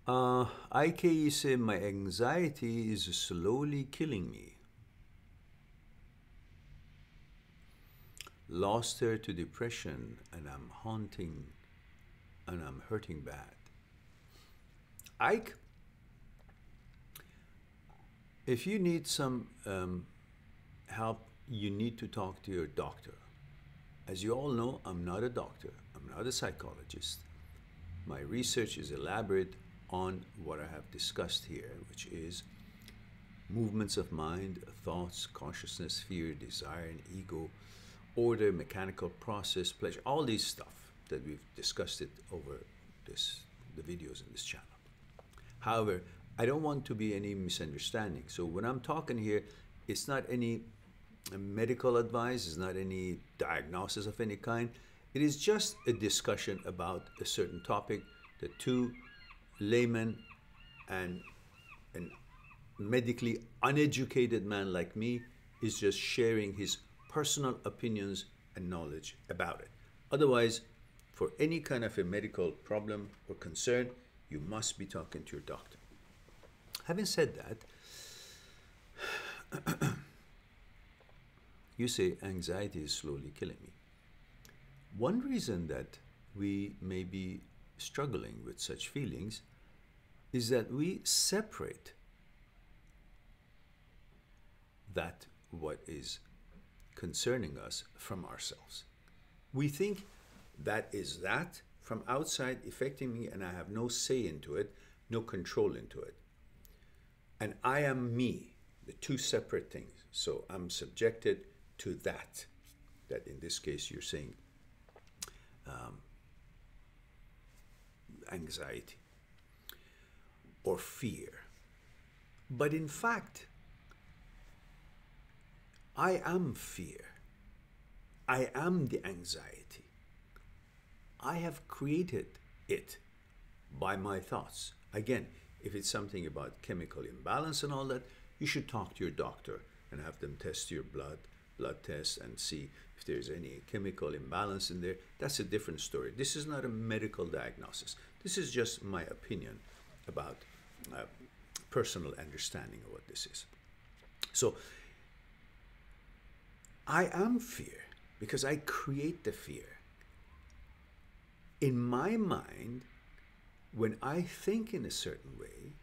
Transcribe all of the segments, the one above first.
IK say my anxiety is slowly killing me. Lost her to depression and I'm haunting and I'm hurting bad. Ike, if you need some help, you need to talk to your doctor. As you all know, I'm not a doctor. I'm not a psychologist. My research is elaborate on what I have discussed here, which is movements of mind, thoughts, consciousness, fear, desire, and ego, order, mechanical process, pleasure, all these stuff that we've discussed it over the videos in this channel. However, I don't want to be any misunderstanding. So when I'm talking here, it's not any medical advice, it's not any diagnosis of any kind. It is just a discussion about a certain topic that two laymen and a medically uneducated man like me is just sharing his personal opinions and knowledge about it. Otherwise, for any kind of a medical problem or concern, you must be talking to your doctor. Having said that, you say anxiety is slowly killing me. One reason that we may be struggling with such feelings is that we separate that what is concerning us from ourselves. We think that is that from outside affecting me and I have no say into it, no control into it. And I am me, the two separate things. So I'm subjected to that in this case you're saying anxiety or fear. But in fact, I am fear. I am the anxiety. I have created it by my thoughts. Again, if it's something about chemical imbalance and all that, you should talk to your doctor and have them test your blood test and see if there's any chemical imbalance in there. That's a different story. This is not a medical diagnosis. This is just my opinion about personal understanding of what this is. So I am fear because I create the fear. In my mind, when I think in a certain way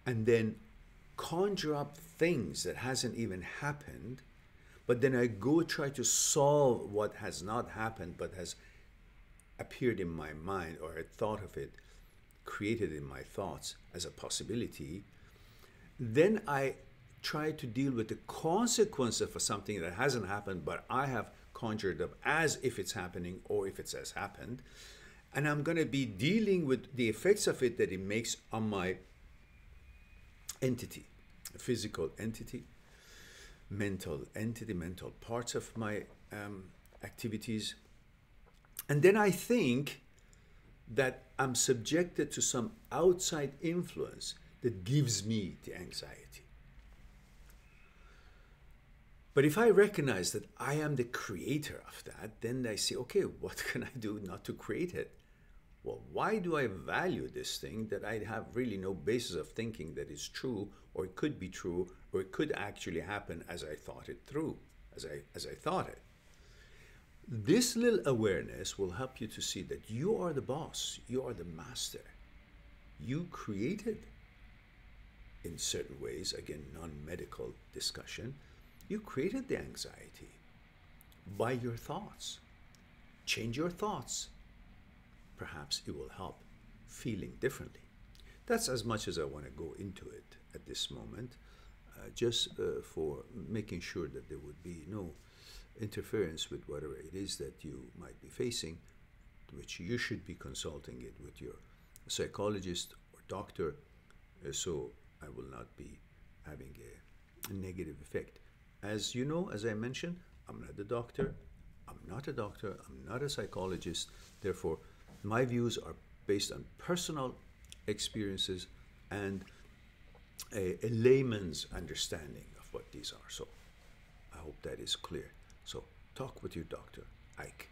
and then conjure up things that hasn't even happened, but then I go try to solve what has not happened but has appeared in my mind, or I thought of it, created in my thoughts as a possibility, then I try to deal with the consequence of something that hasn't happened but I have conjured up as if it's happening or if it has happened. And I'm going to be dealing with the effects of it that it makes on my entity, a physical entity, mental entity, mental parts of my activities. And then I think that I'm subjected to some outside influence that gives me the anxiety. But if I recognize that I am the creator of that, then I say, okay, what can I do not to create it? Well, why do I value this thing that I have really no basis of thinking that is true, or it could be true, or it could actually happen as I thought it through, as I thought it? This little awareness will help you to see that you are the boss, you are the master. You created, in certain ways, again, non-medical discussion, you created the anxiety by your thoughts. Change your thoughts. Perhaps it will help feeling differently. That's as much as I want to go into it at this moment, just for making sure that there would be no interference with whatever it is that you might be facing, which you should be consulting it with your psychologist or doctor, so I will not be having a negative effect. As you know, as I mentioned, I'm not a doctor, I'm not a psychologist, therefore my views are based on personal experiences and a layman's understanding of what these are. So I hope that is clear. So talk with your doctor, Ike.